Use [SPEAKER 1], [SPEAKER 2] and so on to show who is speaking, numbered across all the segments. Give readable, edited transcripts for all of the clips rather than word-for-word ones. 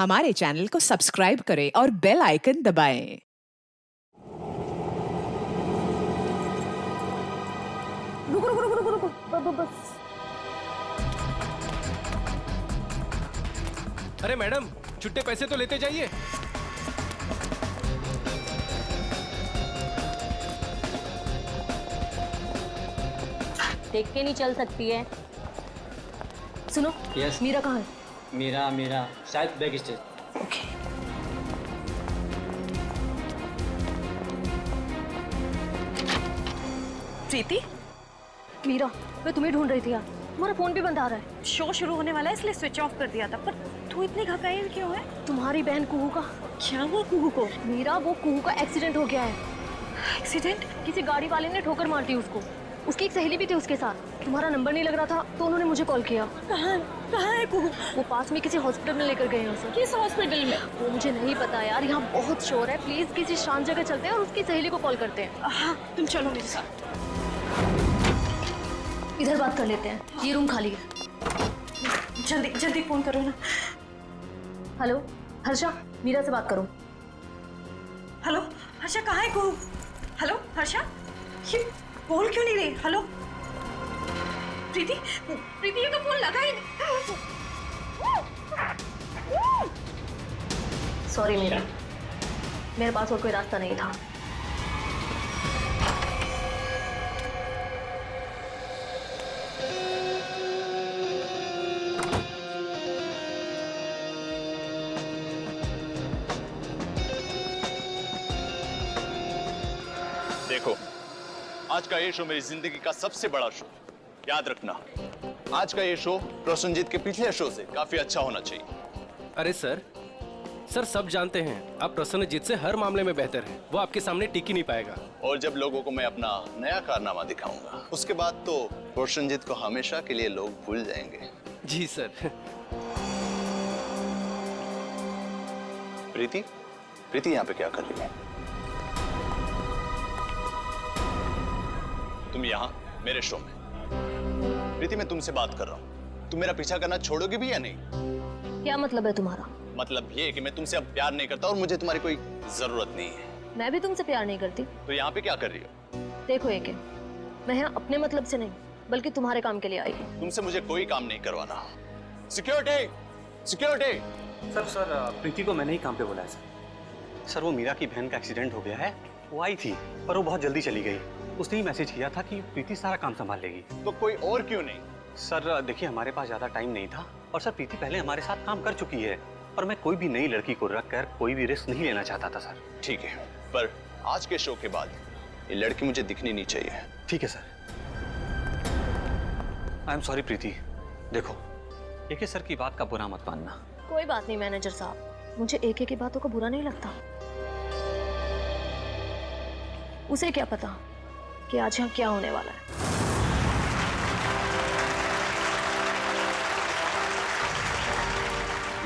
[SPEAKER 1] हमारे चैनल को सब्सक्राइब करें और बेल आइकन दबाएं।
[SPEAKER 2] रुको रुको रुको रुको रुको बस।
[SPEAKER 3] अरे मैडम, छुट्टे पैसे तो लेते जाइए।
[SPEAKER 2] देख के नहीं चल सकती है। सुनो,
[SPEAKER 4] यस।
[SPEAKER 2] मीरा कहाँ है?
[SPEAKER 4] मेरा शायद बैक स्टेज।
[SPEAKER 2] ओके। प्रीति, मीरा, मैं तुम्हें ढूंढ रही थी यार। तुम्हारा फोन भी बंद आ रहा है।
[SPEAKER 5] शो शुरू होने वाला है इसलिए स्विच ऑफ कर दिया था। पर तू इतनी घबराई क्यों है?
[SPEAKER 2] तुम्हारी बहन कुहू का।
[SPEAKER 5] क्या हुआ कुहू को?
[SPEAKER 2] मीरा, वो कुहू का एक्सीडेंट हो गया है।
[SPEAKER 5] एक्सीडेंट?
[SPEAKER 2] किसी गाड़ी वाले ने ठोकर मार दी उसको। उसकी एक सहेली भी थी उसके साथ। तुम्हारा नंबर नहीं लग रहा था तो उन्होंने मुझे कॉल किया।
[SPEAKER 5] कहाँ है कुहू?
[SPEAKER 2] वो पास में किसी हॉस्पिटल में लेकर गए हैं उसे।
[SPEAKER 5] किस हॉस्पिटल में?
[SPEAKER 2] वो मुझे नहीं पता यार, यहाँ बहुत शोर है। प्लीज किसी शांत जगह चलते हैं और उसकी सहेली को कॉल करते हैं।
[SPEAKER 5] हाँ, तुम चलो मेरे साथ।
[SPEAKER 2] इधर बात कर लेते हैं, ये रूम खाली है।
[SPEAKER 5] जल्दी जल्दी फोन करो ना।
[SPEAKER 2] हेलो हर्षा, मीरा से बात करो।
[SPEAKER 5] हेलो हर्षा, कहाँ है कुहू? हेलो हर्षा, ये बोल क्यों नहीं रही? हेलो प्रीति, प्रीति ये तो फोन लगा ही नहीं।
[SPEAKER 2] सॉरी मीरा, मेरे पास और कोई रास्ता नहीं था।
[SPEAKER 6] देखो, आज का ये शो मेरी जिंदगी का सबसे बड़ा शो। याद रखना, आज का ये शो रोशनजीत के पिछले शो से काफी अच्छा होना चाहिए।
[SPEAKER 3] अरे सर, सब जानते हैं आप प्रसन्नजीत से हर मामले में बेहतर हैं। वो आपके सामने टिक ही नहीं पाएगा।
[SPEAKER 6] और जब लोगों को मैं अपना नया कारनामा दिखाऊंगा, उसके बाद तो रोशनजीत को हमेशा के लिए लोग भूल जाएंगे।
[SPEAKER 3] जी सर।
[SPEAKER 6] प्रीति, प्रीति यहाँ पे क्या कर रही है? तुम यहाँ मेरे शो में। प्रीति, मैं तुमसे बात कर रहा हूँ। तुम मेरा पीछा करना छोड़ोगे भी या नहीं?
[SPEAKER 2] क्या मतलब है तुम्हारा?
[SPEAKER 6] मतलब ये कि मैं तुमसे अब प्यार नहीं करता और मुझे तुम्हारी कोई जरूरत नहीं है।
[SPEAKER 2] मैं भी तुमसे प्यार नहीं करती।
[SPEAKER 6] तो यहाँ पे क्या कर रही हो?
[SPEAKER 2] देखो एके, मैं यहाँ अपने मतलब से नहीं बल्कि तुम्हारे काम के लिए आई हूँ।
[SPEAKER 6] तुमसे मुझे कोई काम नहीं करवाना। Security, security.
[SPEAKER 7] सर प्रीति को मैंने ही काम पे बुलाया सर। वो मीरा की बहन का एक्सीडेंट हो गया है। वो आई थी पर वो बहुत जल्दी चली गई। उसने ही मैसेज किया था कि प्रीति सारा काम संभाल लेगी।
[SPEAKER 6] तो कोई और क्यों नहीं?
[SPEAKER 7] सर देखिए, हमारे पास ज्यादा टाइम नहीं था और सर प्रीति पहले हमारे साथ काम कर चुकी है और मैं कोई भी नई लड़की को रखकर कोई भी रिस्क नहीं लेना चाहता था सर।
[SPEAKER 6] ठीक है, पर आज के शो के बाद ये लड़की मुझे दिखनी नहीं चाहिए।
[SPEAKER 7] ठीक है सर। आई एम सॉरी प्रीति। देखो, एके सर की बात का बुरा मत मानना।
[SPEAKER 2] कोई बात नहीं मैनेजर साहब, मुझे एके की बातों का बुरा नहीं लगता। उसे क्या पता कि आज यहाँ क्या होने वाला है।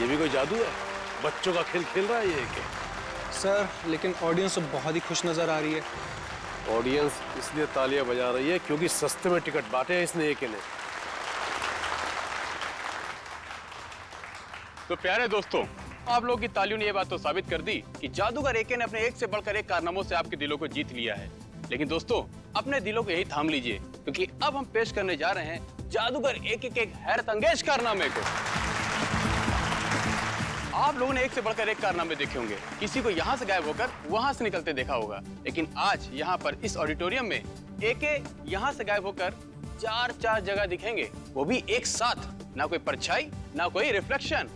[SPEAKER 8] ये भी कोई जादू है? बच्चों का खेल खेल रहा है ये क्या?
[SPEAKER 9] सर लेकिन ऑडियंस तो बहुत ही खुश नजर आ रही है।
[SPEAKER 8] ऑडियंस इसलिए तालियां बजा रही है क्योंकि सस्ते में टिकट बांटे हैं इसने एके ने।
[SPEAKER 10] तो प्यारे दोस्तों, आप लोगों की तालियों ने ये बात तो साबित कर दी कि जादूगर एके ने अपने एक से बढ़कर एक कारनामों से आपके दिलों को जीत लिया है। लेकिन दोस्तों, अपने दिलों को यही थाम लीजिए क्योंकि अब हम पेश करने जा रहे हैं जादूगर एके के एक हैरत अंगेज कारनामे को। आप लोगों ने एक से बढ़कर एक कारनामे देखे होंगे। किसी को यहाँ से गायब होकर वहां से निकलते देखा होगा, लेकिन आज यहाँ पर इस ऑडिटोरियम में एके यहाँ से गायब होकर चार जगह दिखेंगे, वो भी एक साथ। ना कोई परछाई, ना कोई रिफ्लेक्शन।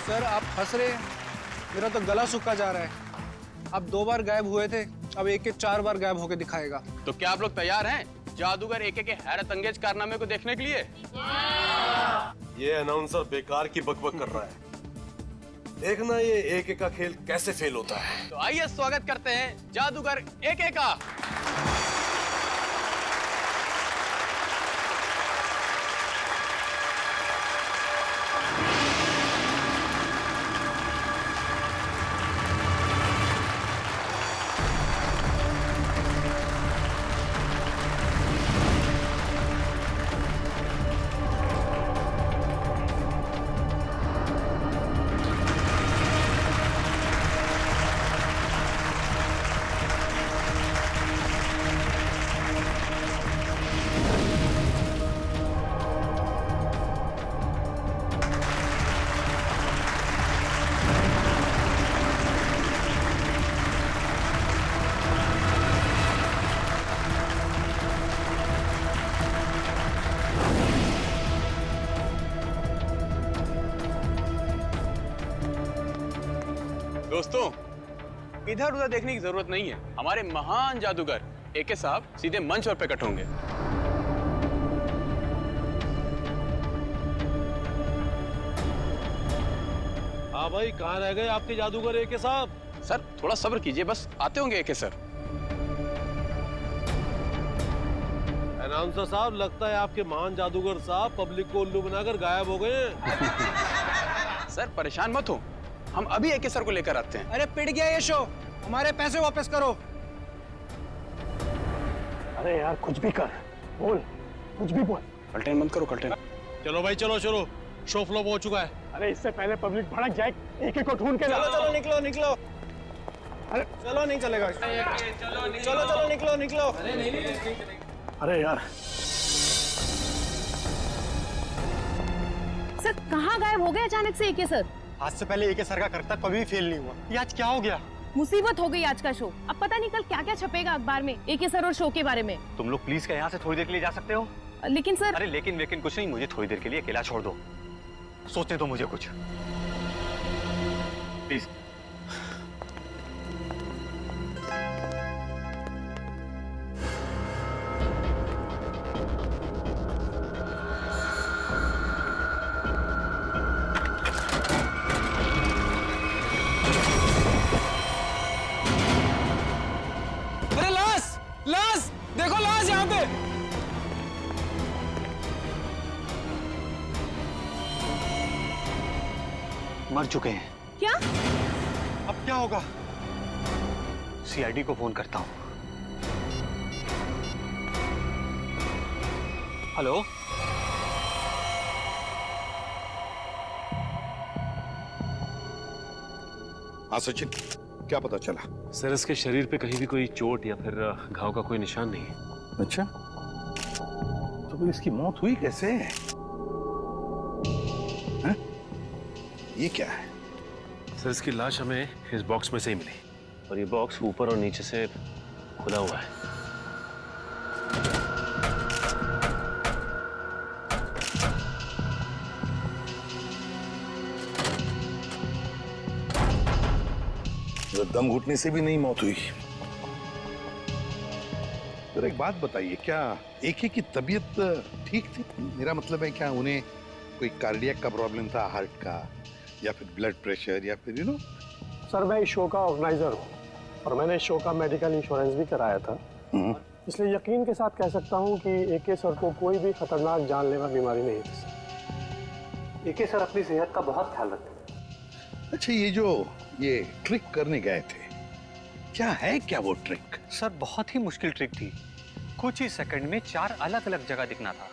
[SPEAKER 9] सर आप हंस रहे हैं, मेरा तो गला सूखा जा रहा है। आप 2 बार गायब हुए थे, अब एक 4 बार गायब होके दिखाएगा।
[SPEAKER 10] तो क्या आप लोग तैयार हैं जादूगर एके के हैरत अंगेज कारनामे को देखने के लिए?
[SPEAKER 8] ये अनाउंसर बेकार की बकबक कर रहा है। देखना ये एके का खेल कैसे फेल होता है।
[SPEAKER 10] तो आइए स्वागत करते हैं जादूगर एके का। दोस्तों, इधर उधर देखने की जरूरत नहीं है। हमारे महान जादूगर एके साहब सीधे मंच पर प्रकट होंगे।
[SPEAKER 8] हाँ भाई, कहाँ रह गए आपके जादूगर एके साहब?
[SPEAKER 10] सर थोड़ा सब्र कीजिए, बस आते होंगे एके सर।
[SPEAKER 8] अनाउंसर साहब, लगता है आपके महान जादूगर साहब पब्लिक को उल्लू बनाकर गायब हो गए हैं।
[SPEAKER 10] सर परेशान मत हो, हम अभी एके सर को लेकर आते हैं।
[SPEAKER 9] अरे पिट गया ये शो, हमारे पैसे वापस करो।
[SPEAKER 11] अरे यार कुछ भी कर, बोल, कुछ भी बोल।
[SPEAKER 10] कल्टेन मत करो, कल्टेन।
[SPEAKER 8] चलो भाई, चलो चलो, शो फ्लॉप हो चुका है।
[SPEAKER 11] अरे इससे पहले पब्लिक भड़क जाए, एक एक को ढूंढ के
[SPEAKER 9] चलो चलो निकलो निकलो।
[SPEAKER 11] अरे
[SPEAKER 9] चलो नहीं चलेगा। चलो चलो निकलो निकलो।
[SPEAKER 11] अरे यार,
[SPEAKER 2] सर कहाँ गायब हो गए अचानक से एके सर?
[SPEAKER 7] आज से पहले एके सर का करता कभी भी फेल नहीं हुआ, ये आज क्या हो गया?
[SPEAKER 2] मुसीबत हो गई आज का शो। अब पता नहीं कल क्या क्या छपेगा अखबार में एके सर और शो के बारे में।
[SPEAKER 7] तुम लोग प्लीज क्या यहाँ से थोड़ी देर के लिए जा सकते हो?
[SPEAKER 2] लेकिन सर।
[SPEAKER 7] अरे लेकिन वेकिन कुछ नहीं, मुझे थोड़ी देर के लिए अकेला छोड़ दो, सोचने दो मुझे कुछ, प्लीज।
[SPEAKER 9] अरे लाश, लाश देखो, लाश यहाँ पे।
[SPEAKER 7] मर चुके हैं।
[SPEAKER 2] क्या?
[SPEAKER 7] अब क्या होगा? सीआईडी को फोन करता हूँ। हेलो,
[SPEAKER 12] हाँ सचिन, क्या पता चला?
[SPEAKER 13] सर इसके शरीर पे कहीं भी कोई चोट या फिर घाव का कोई निशान नहीं है।
[SPEAKER 12] अच्छा, तो फिर इसकी मौत हुई कैसे? हैं? ये क्या है?
[SPEAKER 13] सर इसकी लाश हमें इस बॉक्स में से ही मिली और ये बॉक्स ऊपर और नीचे से खुला हुआ है।
[SPEAKER 12] दम घुटने से भी नहीं मौत हुई। तो एक बात बताइए, क्या एके की तबीयत ठीक थी? मेरा मतलब है, क्या उन्हें कोई कार्डियक का प्रॉब्लम था, हार्ट का, या फिर ब्लड प्रेशर, या फिर
[SPEAKER 11] सर मैं इस शो का ऑर्गेनाइजर हूँ और मैंने इस शो का मेडिकल इंश्योरेंस भी कराया था, इसलिए यकीन के साथ कह सकता हूँ कि एके सर को कोई भी खतरनाक जानलेवा बीमारी नहीं थी।
[SPEAKER 7] एके सर अपनी सेहत का बहुत ख्याल रखते हैं।
[SPEAKER 12] अच्छा, ये ट्रिक करने गए थे, क्या है क्या वो ट्रिक?
[SPEAKER 7] सर बहुत ही मुश्किल ट्रिक थी, कुछ ही सेकंड में 4 अलग अलग जगह दिखना था।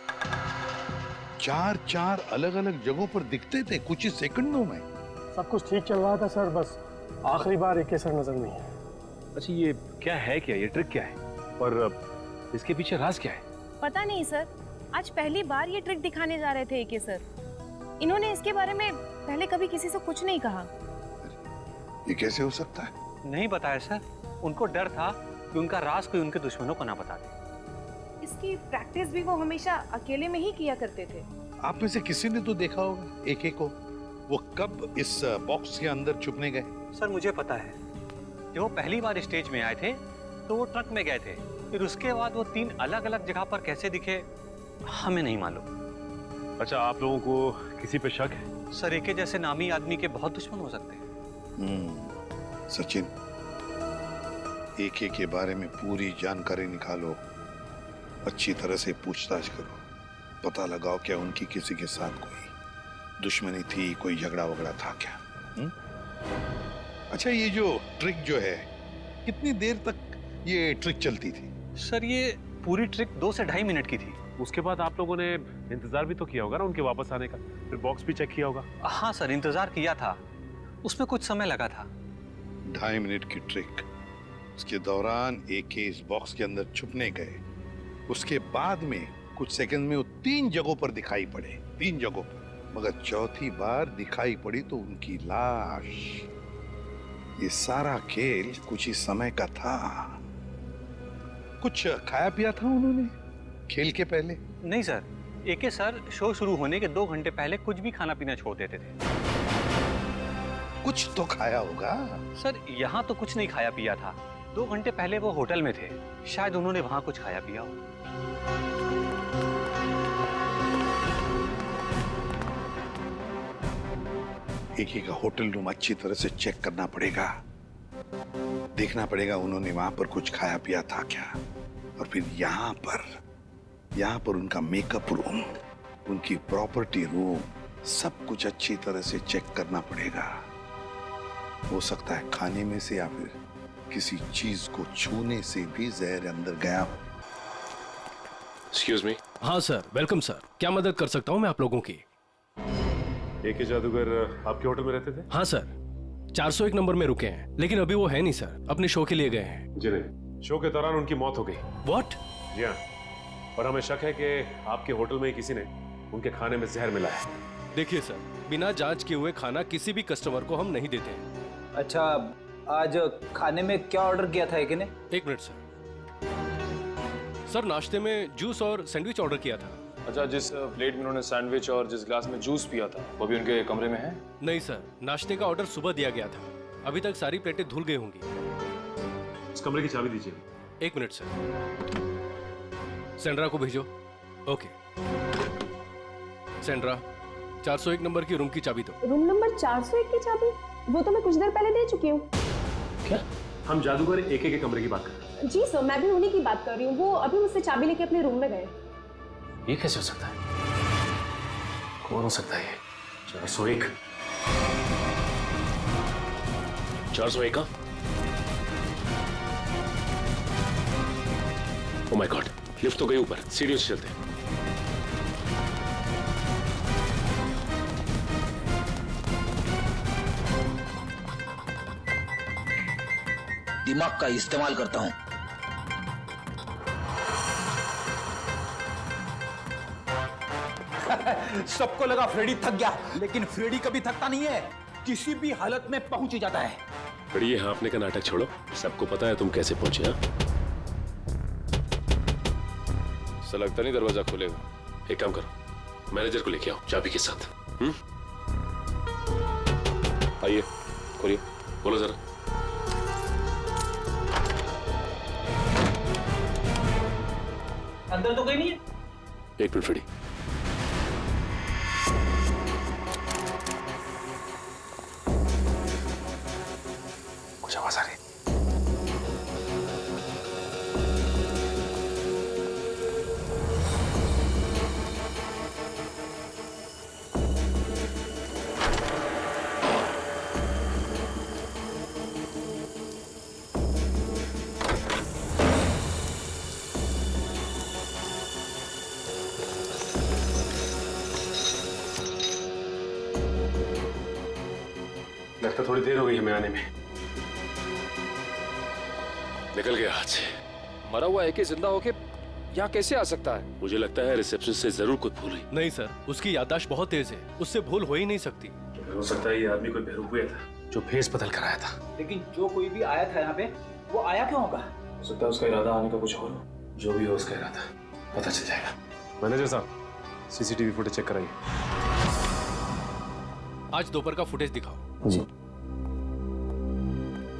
[SPEAKER 12] 4 अलग अलग जगहों पर दिखते थे कुछ ही सेकंडों में?
[SPEAKER 11] सब कुछ ठीक चल रहा था सर, बस आखिरी बार एके सर नजर नहीं है।
[SPEAKER 13] अच्छा ये क्या है, क्या ये ट्रिक क्या है और इसके पीछे राज क्या है?
[SPEAKER 2] पता नहीं सर, आज पहली बार ये ट्रिक दिखाने जा रहे थे एके सर। इन्होंने इसके बारे में पहले कभी किसी से कुछ नहीं कहा।
[SPEAKER 12] ये कैसे हो सकता है?
[SPEAKER 7] नहीं बताया सर, उनको डर था कि उनका राज कोई उनके दुश्मनों को ना बता दे।
[SPEAKER 2] इसकी प्रैक्टिस भी वो हमेशा अकेले में ही किया करते थे।
[SPEAKER 12] आप में से किसी ने तो देखा होगा एके को, वो कब इस बॉक्स के अंदर छुपने गए?
[SPEAKER 7] सर मुझे पता है, जब वो पहली बार स्टेज में आए थे तो वो ट्रक में गए थे, फिर उसके बाद वो 3 अलग अलग जगह पर कैसे दिखे हमें नहीं मालूम।
[SPEAKER 13] अच्छा, आप लोगों को किसी पे शक है?
[SPEAKER 7] सर एके जैसे नामी आदमी के बहुत दुश्मन हो सकते हैं।
[SPEAKER 12] सचिन, एके के बारे में पूरी जानकारी निकालो, अच्छी तरह से पूछताछ करो, पता लगाओ क्या उनकी किसी के साथ कोई दुश्मनी थी, कोई झगड़ा वगड़ा था क्या? अच्छा, ये जो ट्रिक जो है, कितनी देर तक ये ट्रिक चलती थी?
[SPEAKER 7] सर ये पूरी ट्रिक 2 से 2.5 मिनट की थी।
[SPEAKER 13] उसके बाद आप लोगों ने इंतजार भी तो किया होगा ना उनके वापस आने का, फिर बॉक्स भी चेक किया होगा?
[SPEAKER 7] हाँ सर, इंतजार किया था, उसमें कुछ समय लगा था।
[SPEAKER 12] 2.5 मिनट की ट्रिक, उसके दौरान एके इस बॉक्स के अंदर छुपने गए, उसके बाद में कुछ सेकंड में वो 3 जगहों पर दिखाई पड़े, 3 जगहों पर, मगर चौथी बार दिखाई पड़ी तो उनकी लाश। ये सारा खेल कुछ ही समय का था। कुछ खाया पिया था उन्होंने खेल के पहले?
[SPEAKER 7] नहीं सर, एके सर शो शुरू होने के 2 घंटे पहले कुछ भी खाना पीना छोड़ देते थे।
[SPEAKER 12] कुछ तो खाया होगा।
[SPEAKER 7] सर यहाँ तो कुछ नहीं खाया पिया था। 2 घंटे पहले वो होटल में थे, शायद उन्होंने वहां कुछ खाया पिया हो।
[SPEAKER 12] एक का होटल रूम अच्छी तरह से चेक करना पड़ेगा, देखना पड़ेगा उन्होंने वहां पर कुछ खाया पिया था क्या। और फिर यहाँ पर उनका मेकअप रूम, उनकी प्रॉपर्टी रूम, सब कुछ अच्छी तरह से चेक करना पड़ेगा। हो सकता है खाने में से या फिर किसी चीज को छूने से भी जहर अंदर गया हो।
[SPEAKER 3] Excuse me. हाँ सर, वेलकम सर। क्या मदद कर सकता हूँ मैं आप लोगों की?
[SPEAKER 13] AK जादूगर आपके होटल में रहते थे?
[SPEAKER 3] हाँ सर, 401 नंबर में रुके हैं, लेकिन अभी वो है नहीं सर, अपने शो के लिए गए हैं।
[SPEAKER 13] जी नहीं, शो के दौरान उनकी मौत हो गई।
[SPEAKER 3] व्हाट?
[SPEAKER 13] जी हाँ, और हमें शक है कि आपके होटल में ही किसी ने उनके खाने में जहर मिलाया है।
[SPEAKER 3] देखिए सर, बिना जांच किए हुए खाना किसी भी कस्टमर को हम नहीं देते हैं।
[SPEAKER 14] अच्छा, आज खाने में क्या ऑर्डर किया था एके ने?
[SPEAKER 3] 1 मिनट सर। सर नाश्ते में जूस और सैंडविच ऑर्डर किया था।
[SPEAKER 15] अच्छा, जिस प्लेट में उन्होंने सैंडविच और जिस ग्लास में जूस पिया था वो भी उनके कमरे में है?
[SPEAKER 3] नहीं सर, नाश्ते का ऑर्डर सुबह दिया गया था, अभी तक सारी प्लेटें धुल गई होंगी।
[SPEAKER 13] इस कमरे की चाबी दीजिए।
[SPEAKER 3] 1 मिनट सर। सेंड्रा को भेजो। ओके सेंड्रा, 401 नंबर की रूम की चाबी दो।
[SPEAKER 16] रूम नंबर 401 की चाबी? वो तो मैं कुछ देर पहले दे चुकी हूँ।
[SPEAKER 13] क्या? हम जादूगर AK के कमरे की बात कर रहे हैं।
[SPEAKER 16] जी सर, मैं भी उन्हीं की बात कर रही हूँ। वो अभी मुझसे चाबी लेके अपने रूम में गए।
[SPEAKER 13] ये कैसे हो सकता है? कौन हो सकता है ये? 401? 401 का? ओह माय गॉड, लिफ्ट तो गई ऊपर, सीढ़ियों से चलते हैं।
[SPEAKER 17] दिमाग का इस्तेमाल करता हूं।
[SPEAKER 14] सबको लगा फ्रेडी थक गया, लेकिन फ्रेडी कभी थकता नहीं है, किसी भी हालत में पहुंच ही जाता है।
[SPEAKER 13] बड़ी ये हाँफने का नाटक छोड़ो, सबको पता है तुम कैसे पहुंचे। हाँ, ऐसा लगता नहीं दरवाजा खोलेगा। एक काम करो, मैनेजर को लेके आओ चाबी के साथ। आइए, खोलिए, बोलो जरा।
[SPEAKER 14] अंदर तो कोई नहीं है।
[SPEAKER 13] 1 मिनट फ्रेडी। कुछ आवाज आ रही है। लगता थोड़ी देर हो गई हमें आने में। निकल गया हाथ से।
[SPEAKER 15] मरा हुआ AK जिंदा होके यहाँ कैसे आ सकता है?
[SPEAKER 13] मुझे लगता है रिसेप्शन से जरूर कुछ भूल हुई।
[SPEAKER 3] नहीं सर, उसकी याददाश्त बहुत तेज है, उससे भूल हो ही नहीं सकती।
[SPEAKER 13] हो सकता है ये आदमी कोई बेवकूफ था जो भेस बदल कर आया था।
[SPEAKER 14] लेकिन जो कोई भी आया था यहाँ पे, वो आया क्यों होगा?
[SPEAKER 15] हो सकता है उसका इरादा आने का कुछ और हो।
[SPEAKER 13] जो भी हो उसका इरादा पता चल जाएगा। मैनेजर साहब, CCTV फुटेज चेक कराइए।
[SPEAKER 3] आज दोपहर का फुटेज दिखाओ।
[SPEAKER 13] जी।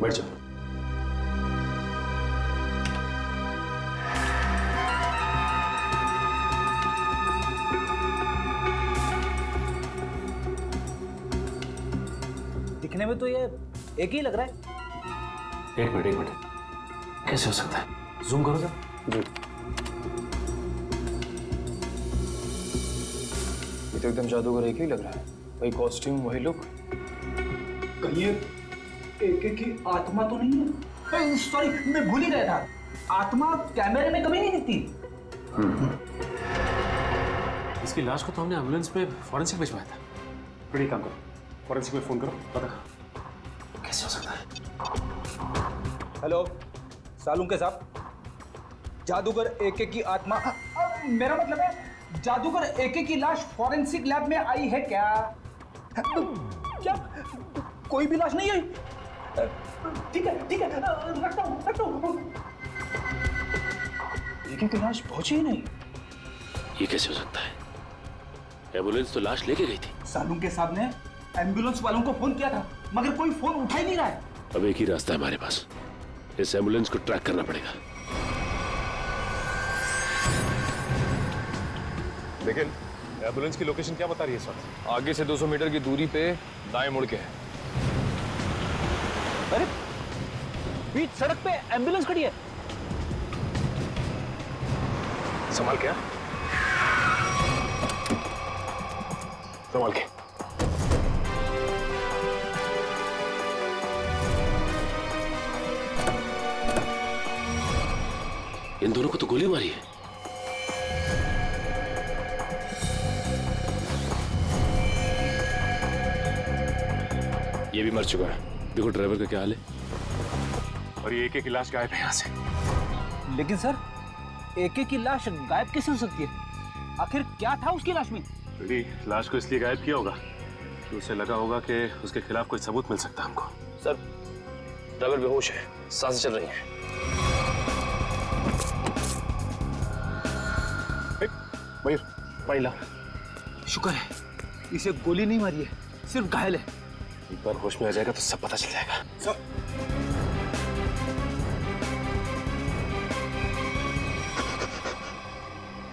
[SPEAKER 13] बैठ जाओ।
[SPEAKER 14] दिखने में तो ये एक ही लग रहा है।
[SPEAKER 13] 1 मिनट। कैसे हो सकता है? जूम करो जरा। जी।
[SPEAKER 15] ये तो एकदम जादूगर एक ही लग रहा है। वही कॉस्ट्यूम, वही लुक।
[SPEAKER 14] कहीं AK की आत्मा तो नहीं है? सॉरी, मैं भूल ही गया था। आत्मा कैमरे में कभी नहीं दिखती।
[SPEAKER 13] इसकी लाश को तो हमने एम्बुलेंस में फॉरेंसिक भिजवाया था। बड़ी काम करो, फॉरेंसिक में फोन करो, पता करो कैसे हो सकता है।
[SPEAKER 14] हेलो, सालुंके साहब, जादूगर AK की आत्मा, मेरा मतलब है जादूगर AK की लाश फॉरेंसिक लैब में आई है क्या? क्या कोई भी लाश नहीं आई? ठीक है, रखता हूँ। AK की लाश पहुंची ही नहीं।
[SPEAKER 13] ये कैसे हो सकता है? एम्बुलेंस तो लाश लेके गई थी।
[SPEAKER 14] सालुंके साहब ने एम्बुलेंस वालों को फोन किया था मगर कोई फोन उठा ही नहीं रहा है।
[SPEAKER 13] अब एक ही रास्ता है हमारे पास, इस एम्बुलेंस को ट्रैक करना पड़ेगा।
[SPEAKER 15] लेकिन एम्बुलेंस की लोकेशन क्या बता रही है इस वक्त? आगे से 200 मीटर की दूरी पे दाएं मुड़ के है।
[SPEAKER 14] अरे बीच सड़क पे एम्बुलेंस खड़ी है।
[SPEAKER 15] संभाल के, संभाल के।
[SPEAKER 13] इन दोनों को तो गोली मारी है। ये भी मर चुका है। देखो ड्राइवर का क्या हाल है।
[SPEAKER 15] और ये एक की लाश गायब है यहाँ से।
[SPEAKER 14] लेकिन सर एके की लाश गायब कैसे हो सकती है? आखिर क्या था उसकी लाश में?
[SPEAKER 15] लाश को इसलिए गायब किया होगा तो उसे लगा होगा कि उसके खिलाफ कोई सबूत मिल सकता है हमको।
[SPEAKER 3] सर ड्राइवर बेहोश है, सांसें चल रही हैं।
[SPEAKER 15] मयूर पानी ला।
[SPEAKER 14] शुक्र है इसे गोली नहीं मारी है, सिर्फ घायल है।
[SPEAKER 15] एक बार होश में आ जाएगा तो सब पता चल जाएगा।
[SPEAKER 14] सर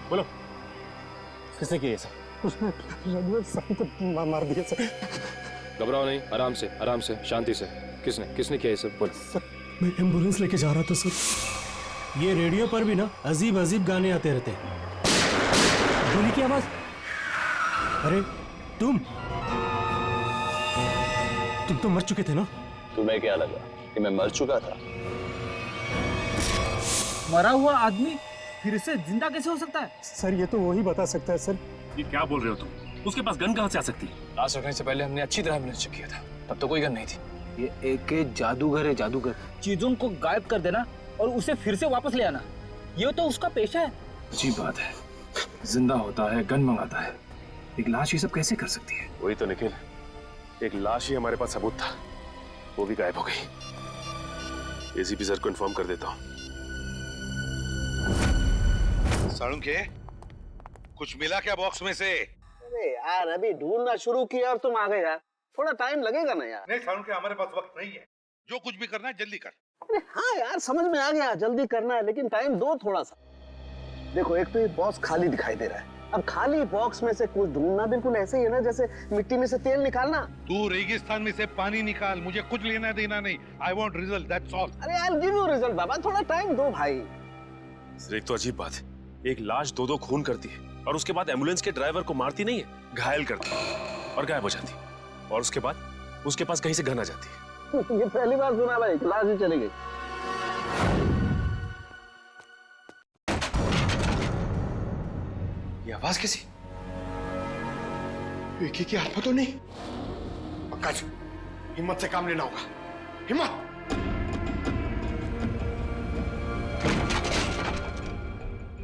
[SPEAKER 15] बोलो किसने किया ये सब?
[SPEAKER 11] उसने रघुवर साहब को मार दिया सर।
[SPEAKER 13] घबराओ नहीं, आराम से, आराम से, शांति से। किसने किया ये सब? बोलो।
[SPEAKER 18] सर मैं एम्बुलेंस लेके जा रहा था सर। ये रेडियो पर भी ना अजीब अजीब गाने आते रहते हैं। गोली की आवाज। अरे तुम तो मर चुके थे ना?
[SPEAKER 6] तुम्हें क्या लगा कि मैं मर चुका था?
[SPEAKER 14] मरा हुआ आदमी फिर से जिंदा कैसे हो सकता है?
[SPEAKER 11] सर ये तो वही बता सकता है सर।
[SPEAKER 15] ये क्या बोल रहे हो तुम? उसके पास गन कहाँ से आ सकती है? लाश रखने से पहले हमने अच्छी तरह एम्बुलेंस चेक किया था, तब तो कोई गन नहीं थी।
[SPEAKER 14] ये एके जादूगर है, जादूगर। चीजों को गायब कर देना और उसे फिर से वापस ले आना, ये तो उसका पेशा है।
[SPEAKER 15] अच्छी बात है, जिंदा होता है, गन मंगाता है, एक लाश ये सब कैसे कर सकती है? वही तो निखिल, एक लाश ही हमारे पास सबूत था, वो भी गायब हो गई। एसीपी सर को इन्फॉर्म कर देता हूँ।
[SPEAKER 12] साळुंखे, कुछ मिला क्या बॉक्स में से?
[SPEAKER 19] अरे यार अभी ढूंढना शुरू किया और तुम आ गए यार, थोड़ा टाइम लगेगा ना यार।
[SPEAKER 12] नहीं साळुंखे, हमारे पास वक्त नहीं है, जो कुछ भी करना है जल्दी कर।
[SPEAKER 19] अरे हाँ यार समझ में आ गया, जल्दी करना है लेकिन टाइम दो थोड़ा सा। देखो एक तो ये बॉक्स खाली दिखाई दे रहा है, अब खाली बॉक्स में से कुछ ढूंढना बिल्कुल ऐसे ही है ना जैसे मिट्टी में से तेल निकालना।
[SPEAKER 12] तू रेगिस्तान में से पानी निकाल, मुझे कुछ लेना देना नहीं। I want result, that's all.
[SPEAKER 19] अरे I will give you result बाबा, थोड़ा टाइम दो भाई।
[SPEAKER 15] सर एक तो अजीब बात है, एक लाश दो खून करती है और उसके बाद एम्बुलेंस के ड्राइवर को मारती नहीं है, घायल करती है और गायब हो जाती है, और उसके बाद उसके पास कहीं से गन आ जाती है।
[SPEAKER 19] ये पहली बार सुना भाई, लाश ही चली गई।
[SPEAKER 12] ये आवाज कैसी? एक की आत्मा तो नहीं? पंकज, हिम्मत से काम लेना होगा, हिम्मत।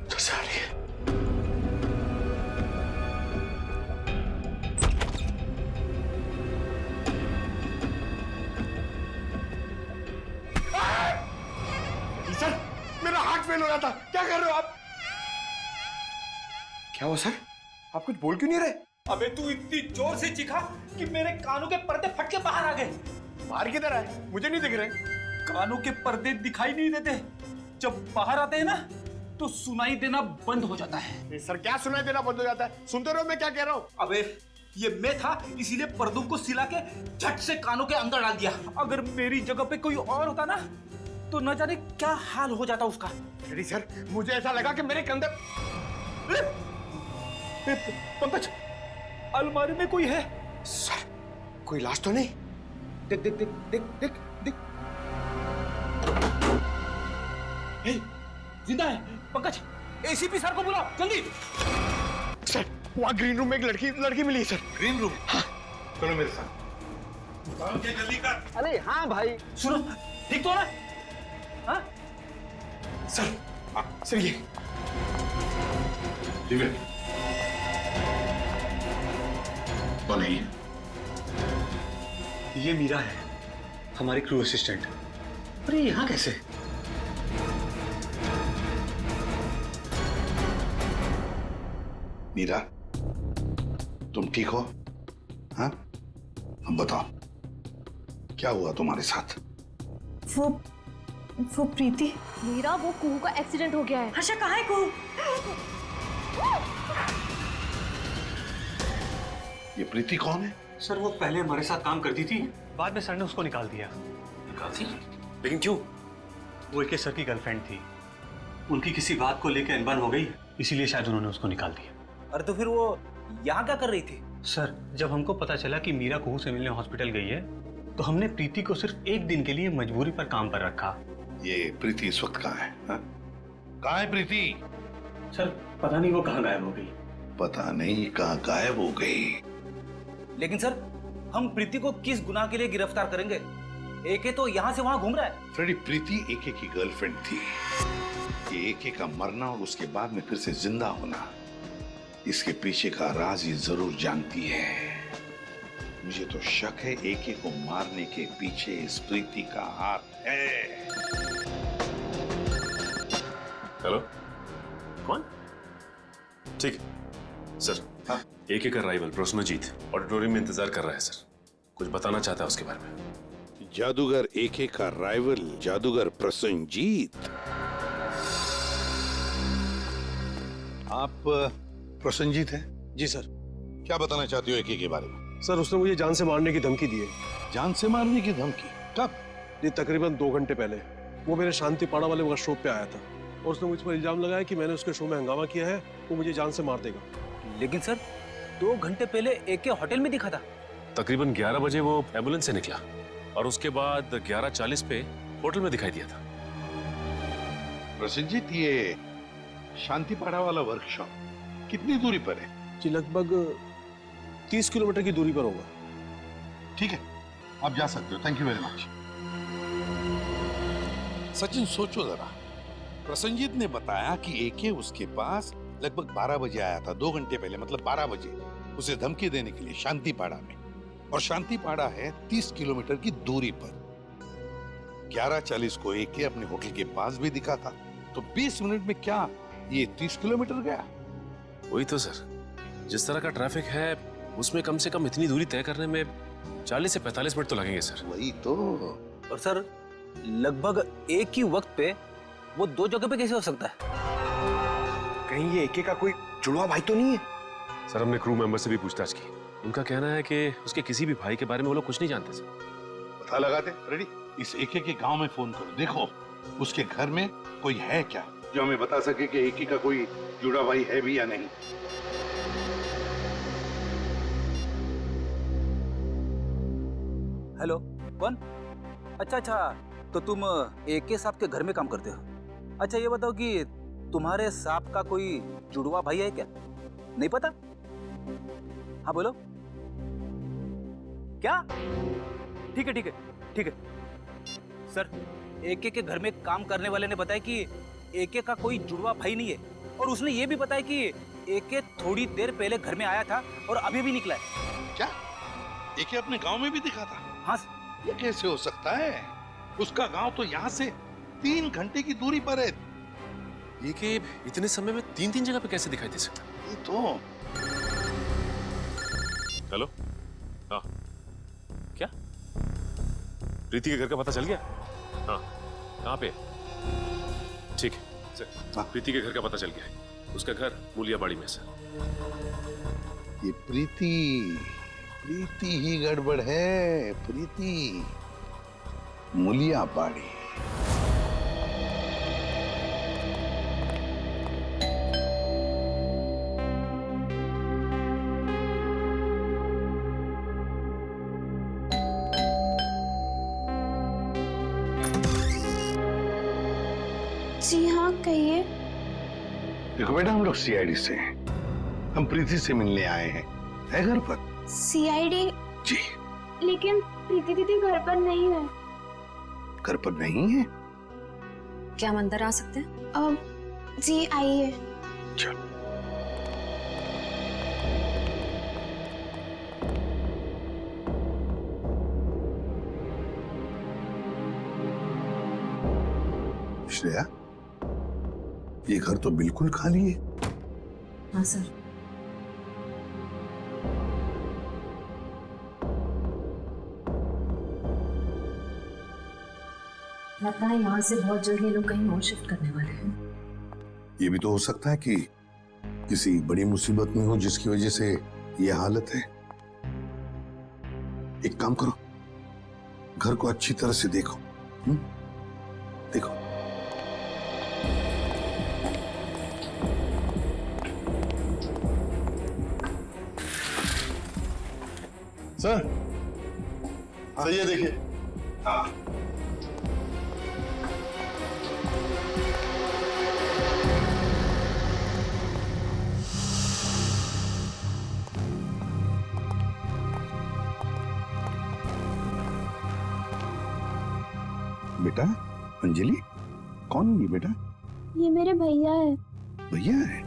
[SPEAKER 12] तो से आ रही है। सर मेरा हार्ट फेल हो रहा था, क्या कर रहे हो आप? क्या हुआ सर? आप कुछ बोल क्यों नहीं रहे?
[SPEAKER 14] अबे तू इतनी जोर से चीखा कि मेरे कानों के पर्दे फट के बाहर आ गए।
[SPEAKER 12] बाहर किधर आए? मुझे नहीं दिख रहे।
[SPEAKER 14] कानों के पर्दे दिखाई नहीं देते, जब बाहर आते हैं ना तो सुनाई देना बंद हो जाता है।
[SPEAKER 12] सर क्या सुनाई देना बंद हो जाता है? सुनते रहो मैं क्या कह रहा हूँ।
[SPEAKER 14] अबे ये मैं था इसीलिए पर्दों को सिला के झट से कानों के अंदर डाल दिया। अगर मेरी जगह पे कोई और होता ना तो न जाने क्या हाल हो जाता उसका।
[SPEAKER 12] अरे सर मुझे ऐसा लगा कि मेरे कंधे।
[SPEAKER 14] पंकज अलमारी में कोई है।
[SPEAKER 12] सर कोई लाश तो नहीं?
[SPEAKER 14] देख देख देख देख देख देख, जिंदा है। पंकज एसीपी सर को बुलाओ जल्दी।
[SPEAKER 12] सर वहाँ ग्रीन रूम में एक लड़की मिली है सर। Green room? हाँ चलो मेरे साथ। जल्दी कर।
[SPEAKER 19] अरे हाँ भाई
[SPEAKER 14] सुनो, ठीक तो ना? हाँ
[SPEAKER 12] सर ये
[SPEAKER 7] तो नहीं, ये मीरा है, हमारी क्रू असिस्टेंट। अरे यहाँ कैसे?
[SPEAKER 12] मीरा तुम ठीक हो? हाँ अब बताओ क्या हुआ तुम्हारे साथ?
[SPEAKER 5] वो प्रीति।
[SPEAKER 16] मीरा, वो कुहू का एक्सीडेंट हो गया है।
[SPEAKER 5] हर्षा कहाँ है कुहू?
[SPEAKER 12] ये प्रीति कौन है?
[SPEAKER 7] सर वो पहले हमारे साथ काम करती थी, बाद में सर ने उसको निकाल दिया।
[SPEAKER 15] निकाल दी? लेकिन क्यों?
[SPEAKER 7] वो एक सर की गर्लफ्रेंड थी, उनकी किसी बात को लेकर अनबन हो गई, इसीलिए शायद उन्होंने उसको निकाल दिया।
[SPEAKER 14] अरे तो फिर वो यहाँ क्या कर रही थी?
[SPEAKER 7] सर जब हमको पता चला कि मीरा कुहू से मिलने हॉस्पिटल गई है, तो हमने प्रीति को सिर्फ एक दिन के लिए मजबूरी पर काम पर रखा।
[SPEAKER 12] ये प्रीति इस वक्त कहाँ है? कहाँ है प्रीति?
[SPEAKER 7] सर पता नहीं वो कहाँ गायब हो गई।
[SPEAKER 12] पता नहीं कहाँ गायब हो गई।
[SPEAKER 14] लेकिन सर हम प्रीति को किस गुनाह के लिए गिरफ्तार करेंगे? एके तो यहाँ से वहाँ घूम रहा है।
[SPEAKER 12] फ्रेडी, प्रीति एके की गर्लफ्रेंड थी। ये एके का मरना और उसके बाद में फिर से जिंदा होना, इसके पीछे का राज ये जरूर जानती है। मुझे तो शक है एके को मारने के पीछे इस प्रीति का हाथ है।
[SPEAKER 15] हेलो, कौन? ठीक है सर। हाँ, एके का राइवल प्रसन्नजीत ऑडिटोरियम में इंतजार कर रहा है सर, कुछ बताना चाहता है उसके बारे में।
[SPEAKER 12] जादूगर एके का राइवल जादूगर प्रसन्नजीत? आप प्रसन्नजीत हैं?
[SPEAKER 11] जी सर।
[SPEAKER 12] क्या बताना चाहते हो एके के बारे में?
[SPEAKER 11] सर उसने मुझे जान से मारने की धमकी दी है।
[SPEAKER 12] जान से मारने की धमकी? कब?
[SPEAKER 11] ये तकरीबन 2 घंटे पहले। वो मेरे शांति पाड़ा वाले वर्कशॉप पे आया था और उसने मुझ पर इल्जाम लगाया कि मैंने उसके शो में हंगामा किया है, वो मुझे जान से मार देगा।
[SPEAKER 14] लेकिन सर 2 घंटे पहले एके होटल में दिखा था।
[SPEAKER 15] तकरीबन 11 बजे वो एम्बुलेंस से निकला और उसके बाद 11:40 पे होटल में दिखाई दिया था।
[SPEAKER 12] प्रसन्नजीत, ये शांतिपाड़ा वाला वर्कशॉप कितनी दूरी पर है?
[SPEAKER 11] जी लगभग 30 किलोमीटर की दूरी पर होगा।
[SPEAKER 12] ठीक है, आप जा सकते हो। Thank you very much. Sachin सोचो जरा, प्रसन्नजीत ने बताया कि एके उसके पास लगभग 12 बजे आया था, 2 घंटे पहले, मतलब 12 बजे उसे धमकी देने के लिए शांतिपाड़ा में। और शांतिपाड़ा है 30 किलोमीटर की दूरी पर। 11:40 को एके अपने होटल के पास भी दिखा था, तो 20 मिनट में क्या ये 30 किलोमीटर गया?
[SPEAKER 15] वही तो सर, जिस तरह का ट्रैफिक है उसमें कम से कम इतनी दूरी तय करने में 40 से 45 मिनट तो लगेंगे सर।
[SPEAKER 12] वही तो।
[SPEAKER 14] और सर लगभग एक ही वक्त पे वो 2 जगह पे कैसे हो सकता है?
[SPEAKER 11] कहीं ये एके का कोई जुड़वा भाई तो नहीं है?
[SPEAKER 15] सर हमने क्रू मेंबर से भी पूछताछ की, उनका कहना है कि उसके किसी भी भाई के बारे में वो लोग कुछ नहीं जानते सर।
[SPEAKER 12] पता लगाते रेडी, इस एके के गांव में फोन करो, देखो उसके घर में कोई है क्या जो हमें बता सके कि एके का कोई जुड़ा भाई है भी या नहीं।
[SPEAKER 14] हेलो, कौन? अच्छा, तो तुम एके साहब के घर में काम करते हो। अच्छा ये बताओ कि तुम्हारे साहब का कोई जुड़वा भाई है क्या? नहीं पता? हाँ बोलो। क्या? ठीक है। सर एके के घर में काम करने वाले ने बताया कि एके का कोई जुड़वा भाई नहीं है, और उसने ये भी बताया कि एके थोड़ी देर पहले घर में आया था और अभी भी निकला है।
[SPEAKER 12] क्या एके अपने गांव में भी दिखा था?
[SPEAKER 14] हाँ।
[SPEAKER 12] ये कैसे हो सकता है? उसका गांव तो यहाँ से 3 घंटे की दूरी पर है।
[SPEAKER 15] ये कि इतने समय में 3 जगह पे कैसे दिखाई दे सकता?
[SPEAKER 12] ये तो।
[SPEAKER 15] हेलो, हाँ क्या प्रीति के घर का पता चल गया? हाँ, कहाँ पे? ठीक है सर, प्रीति के घर का पता चल गया है। उसका घर मूलियाबाड़ी में सर।
[SPEAKER 12] ये प्रीति ही गड़बड़ है। प्रीति मूलियाबाड़ी।
[SPEAKER 16] जी हाँ, कहिए।
[SPEAKER 12] देखो बेटा, हम लोग सीआईडी से हैं। हम प्रीति से मिलने आए हैं। है घर पर?
[SPEAKER 16] सीआईडी?
[SPEAKER 12] जी।
[SPEAKER 16] लेकिन प्रीति दीदी घर पर नहीं है।
[SPEAKER 12] घर पर नहीं है?
[SPEAKER 16] क्या हम अंदर आ सकते हैं? जी आइए।
[SPEAKER 12] चलो। श्रेया, ये घर तो बिल्कुल खाली है।
[SPEAKER 16] हाँ सर।
[SPEAKER 20] लगता है यहाँ से बहुत जल्द ये लोग कहीं और शिफ्ट करने वाले हैं।
[SPEAKER 12] ये भी तो हो सकता है कि किसी बड़ी मुसीबत में हो जिसकी वजह से ये हालत है। एक काम करो, घर को अच्छी तरह से देखो। देखो।
[SPEAKER 8] सर, सही है, देखिए। हाँ।
[SPEAKER 12] बेटा, अंजलि, कौन है ये बेटा?
[SPEAKER 16] ये मेरे भैया है।
[SPEAKER 12] भैया है?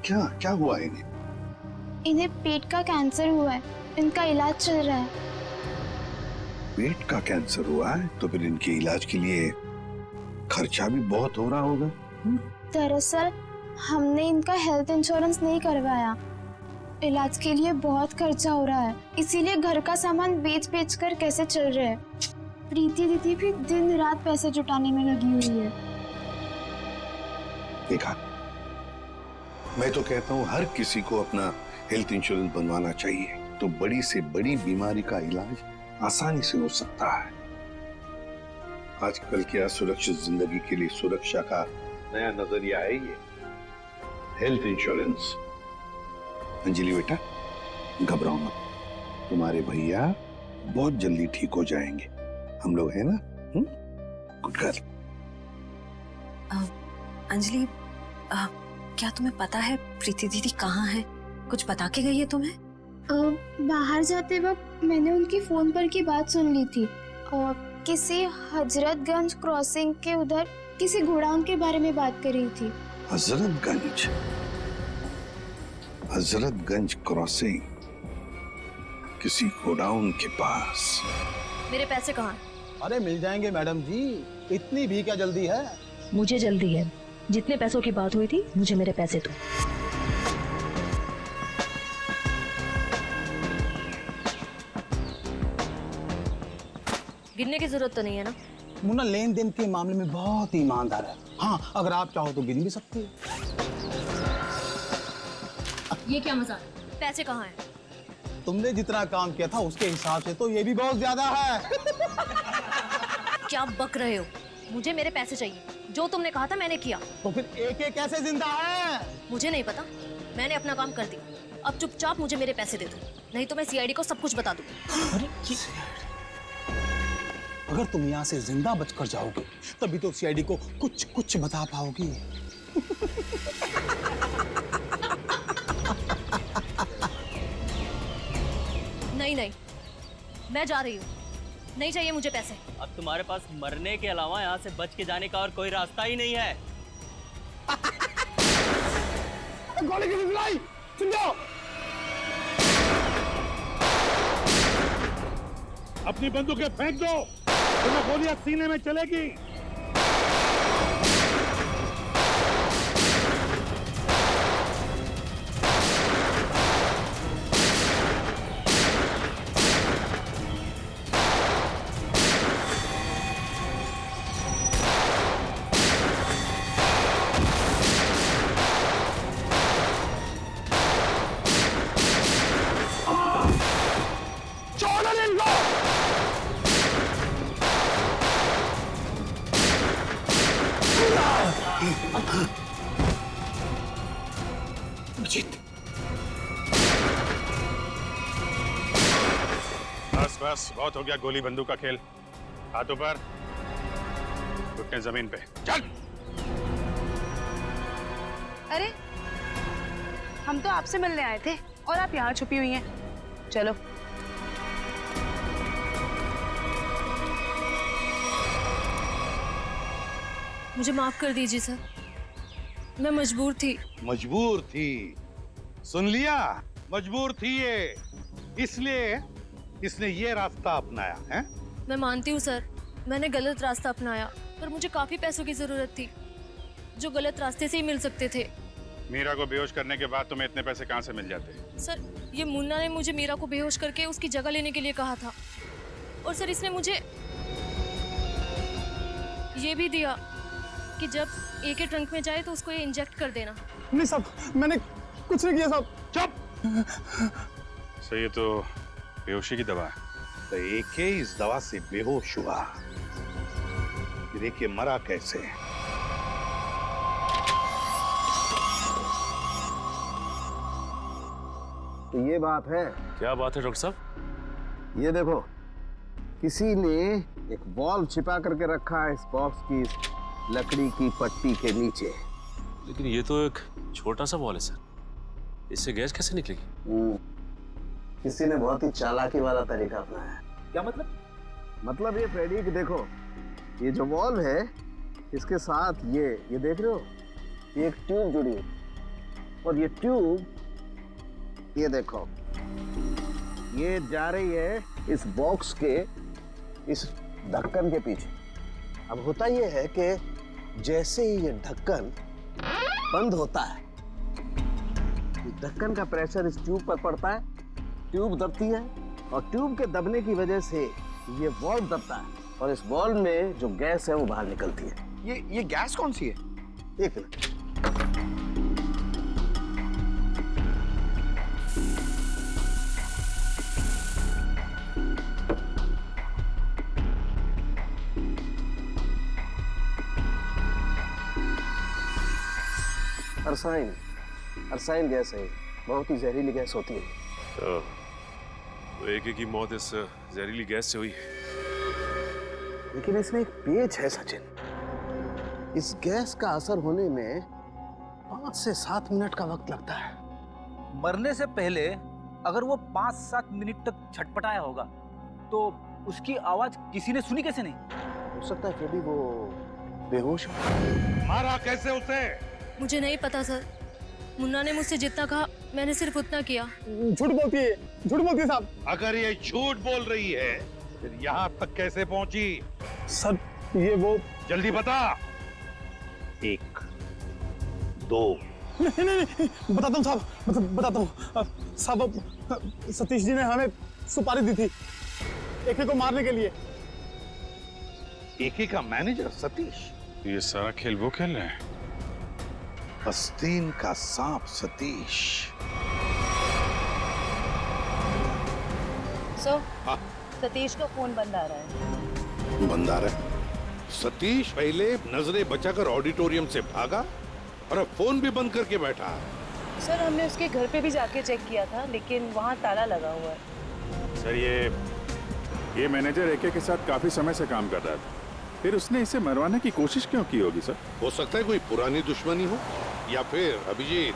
[SPEAKER 12] क्या क्या हुआ है इन्हें?
[SPEAKER 16] इन्हें पेट का कैंसर हुआ है, इनका इलाज चल रहा है।
[SPEAKER 12] पेट का कैंसर हुआ है तो फिर इनके इलाज के लिए खर्चा भी बहुत हो रहा होगा।
[SPEAKER 16] दरअसल हमने इनका हेल्थ इंश्योरेंस नहीं करवाया, इलाज के लिए बहुत खर्चा हो रहा है, इसीलिए घर का सामान बेच बेच कर कैसे चल रहे हैं। प्रीति दीदी भी दिन रात पैसे जुटाने में लगी हुई है।
[SPEAKER 12] देखा, मैं तो कहता हूँ हर किसी को अपना हेल्थ इंश्योरेंस बनवाना चाहिए, तो बड़ी से बड़ी बीमारी का इलाज आसानी से हो सकता है। आजकल की असुरक्षित जिंदगी के लिए सुरक्षा का नया नजरिया है ये हेल्थ इंश्योरेंस। अंजलि बेटा, घबराओ मत, तुम्हारे भैया बहुत जल्दी ठीक हो जाएंगे, हम लोग हैं ना। Good girl.
[SPEAKER 20] अंजलि, क्या तुम्हें पता है प्रीति दीदी कहाँ है? कुछ बता के गई है तुम्हें?
[SPEAKER 16] बाहर जाते वक्त मैंने उनकी फोन पर की बात सुन ली थी। किसी हजरतगंज क्रॉसिंग के उधर किसी गोडाउन के बारे में बात कर रही थी।
[SPEAKER 12] हजरतगंज? हजरतगंज क्रॉसिंग, किसी गोडाउन के पास।
[SPEAKER 20] मेरे पैसे कहाँ हैं?
[SPEAKER 14] अरे मिल जाएंगे मैडम जी, इतनी भी क्या जल्दी है?
[SPEAKER 20] मुझे जल्दी है, जितने पैसों की बात हुई थी मुझे मेरे पैसे दो। गिनने की जरूरत तो नहीं है ना?
[SPEAKER 14] मुन्ना लेन देन के मामले में बहुत ही ईमानदार है। हाँ, अगर आप चाहो तो गिन भी सकती है।
[SPEAKER 20] ये क्या मजाक? पैसे कहाँ हैं?
[SPEAKER 14] तुमने जितना काम किया था उसके हिसाब से तो ये भी बहुत ज्यादा है।
[SPEAKER 20] क्या बक रहे हो? मुझे मेरे पैसे चाहिए, जो तुमने कहा था मैंने किया।
[SPEAKER 14] तो फिर एक कैसे जिंदा है?
[SPEAKER 20] मुझे नहीं पता, मैंने अपना काम कर दिया। अब चुपचाप मुझे मेरे पैसे दे दो, नहीं तो मैं सीआईडी को सब कुछ बता दूंगी।
[SPEAKER 14] अगर तुम यहाँ से जिंदा बचकर जाओगे तभी तो सीआईडी को कुछ कुछ बता पाओगी।
[SPEAKER 20] नहीं नहीं, मैं जा रही हूँ, नहीं चाहिए मुझे पैसे।
[SPEAKER 4] अब तुम्हारे पास मरने के अलावा यहाँ से बच के जाने का और कोई रास्ता ही नहीं है।
[SPEAKER 14] गोली की चलाई, सुन जाओ।
[SPEAKER 18] अपनी बंदूकें फेंक दो, तुम्हें गोलियां सीने में चलेगी। बस बस, बहुत हो गया गोली बंदूक का खेल। हाथों पर, घुटने जमीन पे, चल।
[SPEAKER 2] अरे, हम तो आपसे मिलने आए थे और आप यहाँ छुपी हुई हैं। चलो।
[SPEAKER 20] मुझे माफ कर दीजिए सर, मैं मजबूर थी।
[SPEAKER 12] मजबूर थी? सुन लिया, मजबूर थी ये, इसलिए इसने ये रास्ता अपनाया है।
[SPEAKER 20] मैं मानती हूँ सर, मैंने गलत रास्ता अपनाया, पर मुझे काफी पैसों की जरूरत थी जो गलत रास्ते से ही मिल सकते थे।
[SPEAKER 18] मीरा को बेहोश करने के बाद तुम्हें इतने पैसे कहाँ से मिल जाते?
[SPEAKER 20] सर, ये मुन्ना ने मुझे मीरा को बेहोश करके उसकी जगह लेने के लिए कहा था, और सर इसने मुझे ये भी दिया कि जब AK ट्रंक में जाए तो उसको ये इंजेक्ट कर देना।
[SPEAKER 9] नहीं साहब, मैंने कुछ नहीं किया साहब।
[SPEAKER 12] चुप।
[SPEAKER 15] सर ये तो बेहोशी की दवा है।
[SPEAKER 12] तो एके इस दवा से बेहोश हुआ, फिर एके मरा कैसे?
[SPEAKER 19] तो ये बात है।
[SPEAKER 15] क्या बात है डॉक्टर साहब?
[SPEAKER 19] ये देखो, किसी ने एक बॉल्ब छिपा करके रखा है इस बॉक्स की लकड़ी की पट्टी के नीचे।
[SPEAKER 15] लेकिन ये तो एक छोटा सा बॉल है सर, इससे गैस कैसे निकलेगी?
[SPEAKER 19] किसी ने बहुत ही चालाकी वाला तरीका अपनाया है।
[SPEAKER 14] क्या मतलब?
[SPEAKER 19] मतलब ये फ्रेडी कि देखो, ये जो बॉल है इसके साथ ये देख रहे हो, ये एक ट्यूब जुड़ी है, और ये ट्यूब ये देखो, ये जा रही है इस बॉक्स के इस ढक्कन के पीछे। अब होता ये है कि जैसे ही ये ढक्कन बंद होता है, ढक्कन का प्रेशर इस ट्यूब पर पड़ता है, ट्यूब दबती है, और ट्यूब के दबने की वजह से ये वॉल्व दबता है, और इस वॉल्व में जो गैस है वो बाहर निकलती है।
[SPEAKER 14] ये गैस कौन सी है?
[SPEAKER 19] एक मिनट। अरसाइन गैस है, बहुत ही जहरीली गैस होती है।
[SPEAKER 15] तो एके की मौत इस जहरीली गैस से हुई।
[SPEAKER 19] लेकिन इसमें एक पेच है सचिन, इस गैस का असर होने में 5 से 7 मिनट का वक्त लगता है।
[SPEAKER 14] मरने से पहले अगर वो 5-7 मिनट तक छटपटाया होगा तो उसकी आवाज किसी ने सुनी कैसे नहीं?
[SPEAKER 19] हो सकता है फिर वो बेहोश हो।
[SPEAKER 12] मारा कैसे उसे?
[SPEAKER 20] मुझे नहीं पता सर, मुन्ना ने मुझसे जितना कहा मैंने सिर्फ उतना किया।
[SPEAKER 9] झूठ बोलती है साहब।
[SPEAKER 12] अगर ये झूठ बोल रही है फिर यहाँ तक कैसे पहुंची?
[SPEAKER 9] सर ये वो,
[SPEAKER 12] जल्दी बता। 1 2
[SPEAKER 9] नहीं, बताता हूँ साहब, बताता हूँ साहब। सतीश जी ने हमें सुपारी दी थी एके को मारने के लिए।
[SPEAKER 12] एके का मैनेजर सतीश?
[SPEAKER 15] ये सारा खेल वो खेल रहे हैं।
[SPEAKER 12] आस्तीन का सांप सतीश।
[SPEAKER 2] सतीश का फोन बंद आ रहा है।
[SPEAKER 12] बंद आ रहा है? सतीश पहले नजरें बचाकर ऑडिटोरियम से भागा और अब फोन भी बंद करके बैठा है।
[SPEAKER 2] सर हमने उसके घर पे भी जाके चेक किया था, लेकिन वहाँ ताला लगा हुआ है।
[SPEAKER 21] सर ये मैनेजर एके के साथ काफी समय से काम कर रहा था, फिर उसने इसे मरवाने की कोशिश क्यों की होगी सर?
[SPEAKER 12] हो सकता है कोई पुरानी दुश्मनी हो, या फिर अभिजीत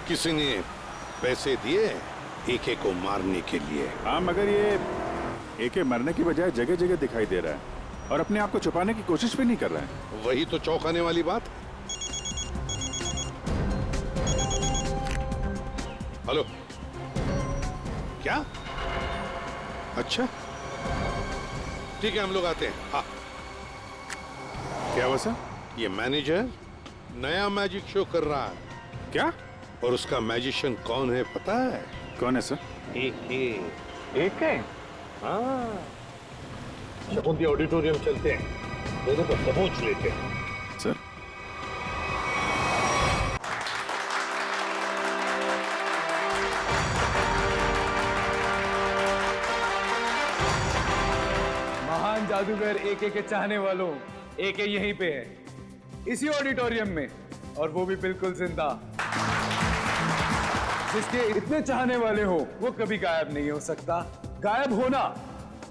[SPEAKER 12] किसी ने पैसे दिए एके को मारने के लिए।
[SPEAKER 21] हाँ, मगर ये एके मरने की बजाय जगह जगह दिखाई दे रहा है और अपने आप को छुपाने की कोशिश भी नहीं कर रहा है।
[SPEAKER 12] वही तो चौंकाने वाली बात। हेलो, क्या? अच्छा ठीक है, हम लोग आते हैं। हाँ,
[SPEAKER 21] क्या हुआ सर?
[SPEAKER 12] ये मैनेजर नया मैजिक शो कर रहा है।
[SPEAKER 21] क्या?
[SPEAKER 12] और उसका मैजिशियन कौन है पता है?
[SPEAKER 21] कौन है सर?
[SPEAKER 12] एके। हाँ, शकुंती ऑडिटोरियम चलते हैं, दोनों को दबोच लेते हैं।
[SPEAKER 21] सर
[SPEAKER 14] महान जादूगर एके के चाहने वालों, एके यहीं पे है, इसी ऑडिटोरियम में, और वो भी बिल्कुल जिंदा। जिसके इतने चाहने वाले हो वो कभी गायब नहीं हो सकता। गायब होना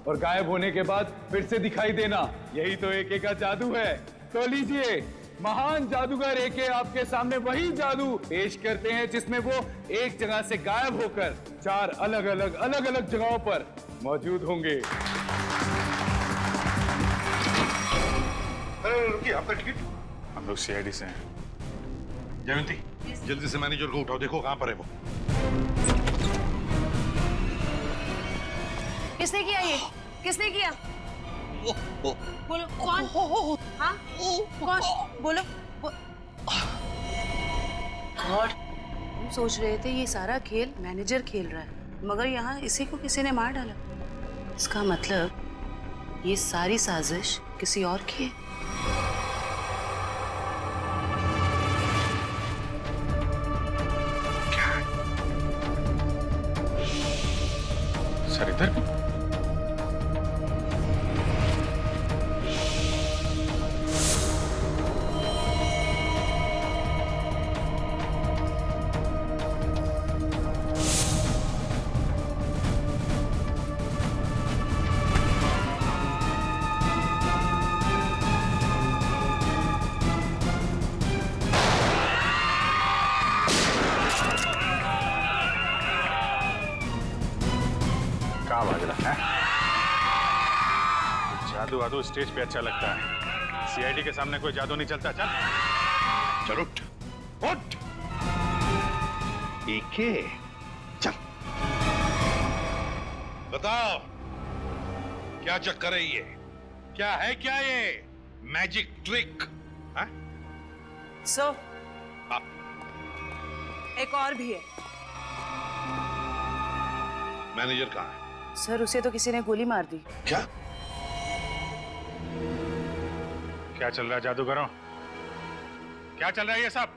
[SPEAKER 14] और गायब होने के बाद फिर से दिखाई देना, यही तो एके का जादू है। तो लीजिए, महान जादूगर एके आपके सामने वही जादू पेश करते हैं जिसमें वो एक जगह से गायब होकर 4 अलग अलग जगहों पर मौजूद होंगे।
[SPEAKER 12] रुकिए, आपका टिकट?
[SPEAKER 21] हम लोग सीआईडी से हैं।
[SPEAKER 12] जयंती, जल्दी से मैनेजर को उठाओ, देखो कहां पर है वो।
[SPEAKER 2] किसने किया ये? किसने किया? बोलो कौन? हाँ कौन? बोलो।
[SPEAKER 22] गॉड, हम सोच रहे थे ये सारा खेल मैनेजर खेल रहा है, मगर यहाँ इसी को किसी ने मार डाला। इसका मतलब ये सारी साजिश किसी और की है।
[SPEAKER 21] उधर भी। जादू वादू स्टेज पे अच्छा लगता है, सीआईडी के सामने कोई जादू नहीं चलता। चल
[SPEAKER 12] चल उठ उठ। एके चल बताओ क्या चक्कर है ये? क्या है क्या ये मैजिक ट्रिक?
[SPEAKER 22] सो एक और भी है।
[SPEAKER 12] मैनेजर कहाँ है?
[SPEAKER 22] सर उसे तो किसी ने गोली मार दी।
[SPEAKER 12] क्या
[SPEAKER 21] क्या चल रहा है जादूगरों? क्या चल रहा है ये सब?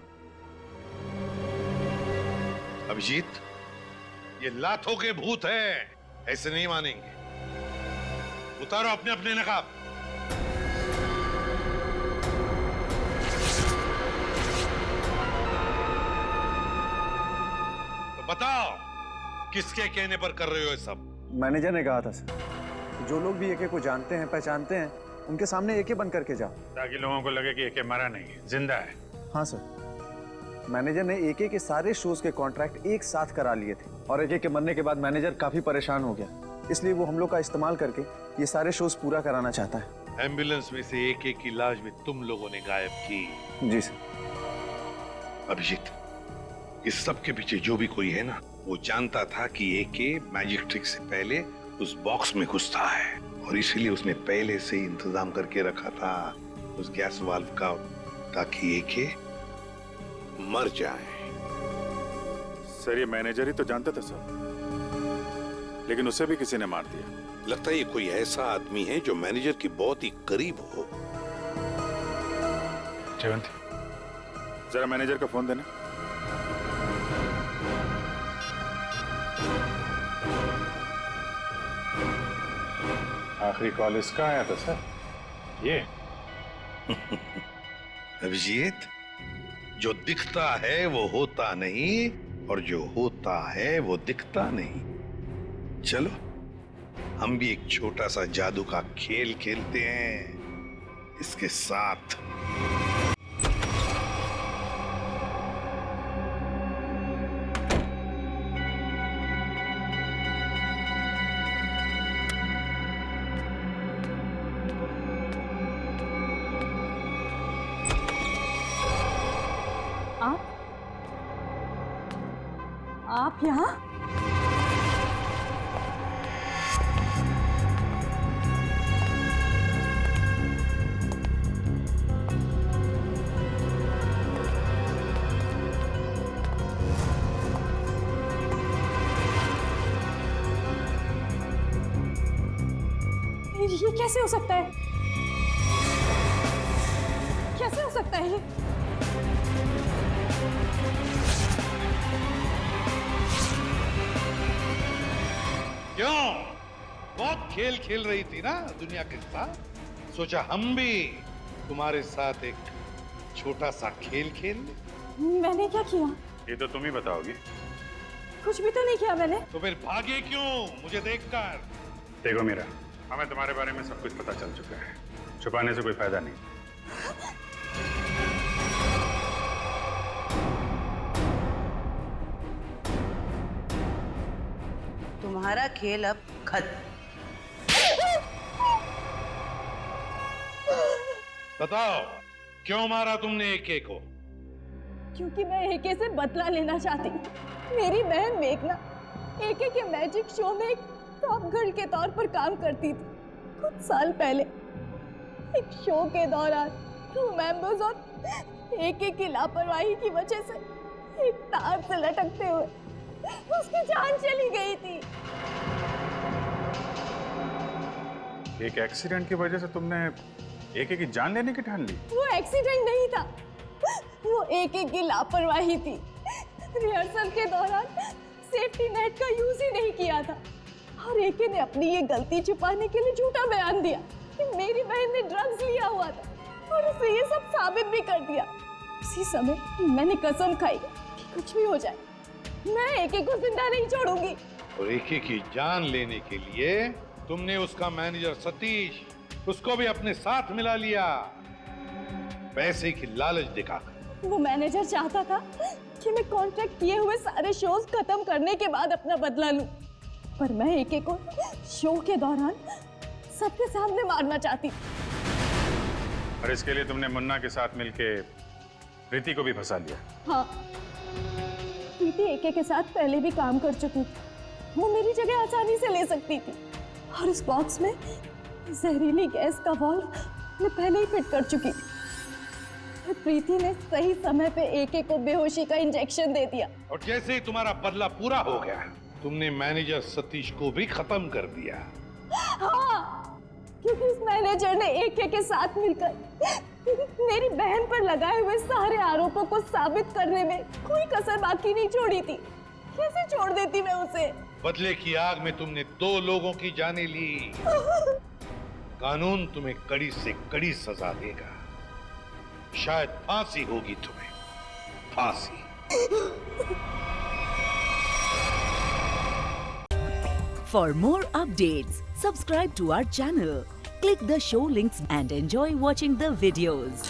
[SPEAKER 12] अभिजीत, ये लातों के भूत है, ऐसे नहीं मानेंगे। उतारो अपने अपने नकाब। तो बताओ किसके कहने पर कर रहे हो ये सब?
[SPEAKER 1] मैनेजर ने कहा था सर, जो लोग भी एके को जानते हैं पहचानते हैं उनके सामने एके बन करके जाओ,
[SPEAKER 21] ताकि लोगों को लगे कि एके मरा नहीं है, जिंदा है।
[SPEAKER 1] हाँ सर, मैनेजर ने एके के सारे शोज के कॉन्ट्रैक्ट एक साथ करा लिए थे और एके के मरने के बाद मैनेजर काफी परेशान हो गया, इसलिए वो हम लोग का इस्तेमाल करके ये सारे शोज पूरा कराना चाहता है।
[SPEAKER 12] एम्बुलेंस में से एके की लाश भी तुम लोगों ने गायब की?
[SPEAKER 1] जी सर।
[SPEAKER 12] अभिजीत, इस सब के पीछे जो भी कोई है ना, वो जानता था कि एके मैजिक ट्रिक से पहले उस बॉक्स में घुसता है और इसीलिए उसने पहले से ही इंतजाम करके रखा था उस गैस वाल्व का, ताकि एके मर जाए।
[SPEAKER 21] सर ये मैनेजर ही तो जानता था सर, लेकिन उसे भी किसी ने मार दिया।
[SPEAKER 12] लगता है ये कोई ऐसा आदमी है जो मैनेजर के बहुत ही करीब हो।
[SPEAKER 21] जयवंती, जरा मैनेजर का फोन देना। आखिरी कॉल इसका आया था सर। ये
[SPEAKER 12] अभिजीत, जो दिखता है वो होता नहीं और जो होता है वो दिखता नहीं। चलो हम भी एक छोटा सा जादू का खेल खेलते हैं इसके साथ।
[SPEAKER 5] आप यहाँ? ये कैसे हो सकता है? कैसे हो सकता है ये?
[SPEAKER 12] क्यों? बहुत खेल खेल रही थी ना दुनिया के साथ, सोचा हम भी तुम्हारे साथ एक छोटा सा खेल खेल ले।
[SPEAKER 5] मैंने क्या किया?
[SPEAKER 21] ये तो तुम ही बताओगी।
[SPEAKER 5] कुछ भी तो नहीं किया मैंने।
[SPEAKER 12] तो फिर भागे क्यों मुझे देखकर?
[SPEAKER 21] देखो मीरा, हमें तुम्हारे बारे में सब कुछ पता चल चुका है, छुपाने से कोई फायदा नहीं।
[SPEAKER 22] तुम्हारा खेल अब खत्म।
[SPEAKER 12] बताओ क्यों मारा तुमने एके को?
[SPEAKER 5] क्योंकि मैं एके से बदला लेना चाहती हूँ। मेरी बहन मेघना एके के मैजिक शो में एक टॉप गर्ल के तौर पर काम करती थी। कुछ साल पहले एक शो के दौरान क्रू मेंबर्स और एके की लापरवाही की वजह से एक तार से लटकते हुए उसकी जान चली गई थी।
[SPEAKER 21] एक एक्सीडेंट की वजह से तुमने एके की जान लेने की ठान ली?
[SPEAKER 5] वो एक्सीडेंट नहीं था, वो एके की लापरवाही थी। रिहर्सल के दौरान सेफ्टी नेट का यूज ही नहीं किया था। और एके ने अपनी ये गलती छुपाने के लिए झूठा बयान दिया कि मेरी बहन ने ड्रग्स लिया हुआ था और उसे ये सब साबित भी कर दिया। उसी समय मैंने कसम खाई कि कुछ भी हो जाए मैं एके को जिंदा नहीं छोड़ूंगी।
[SPEAKER 12] और एके की जान लेने के लिए तुमने उसका मैनेजर सतीश, उसको भी अपने साथ मिला लिया, पैसे की लालच दिखाकर।
[SPEAKER 5] वो मैनेजर चाहता था कि मैं कॉन्ट्रैक्ट किए हुए सारे शोज खत्म करने के बाद अपना बदला लूं, पर मैं एके को शो के दौरान सबके सामने मारना चाहती।
[SPEAKER 21] और इसके लिए तुमने मुन्ना के साथ मिलके प्रीति को भी फंसा लिया।
[SPEAKER 5] हाँ, प्रीति एके के साथ पहले भी काम कर चुकी थी, वो मेरी जगह आसानी से ले सकती थी। और इस बॉक्स में जहरीली गैस का वाल्व मैं पहले ही फिट कर चुकी थी। प्रीति ने सही समय पे एके को बेहोशी का इंजेक्शन दे दिया।
[SPEAKER 12] और जैसे ही तुम्हारा बदला पूरा हो गया, तुमने मैनेजर सतीश को भी खत्म कर दिया।
[SPEAKER 5] हाँ, क्योंकि इस मैनेजर ने एके के साथ मिलकर मेरी बहन पर लगाए हुए सारे आरोपों को साबित करने में कोई कसर बाकी नहीं छोड़ी थी। कैसे छोड़ देती मैं उसे?
[SPEAKER 12] बदले की आग में तुमने 2 लोगों की जानें ली। कानून तुम्हें कड़ी से कड़ी सजा देगा, शायद फांसी होगी तुम्हें, फांसी।
[SPEAKER 10] For more updates, subscribe to our channel, click the show links and enjoy watching the videos.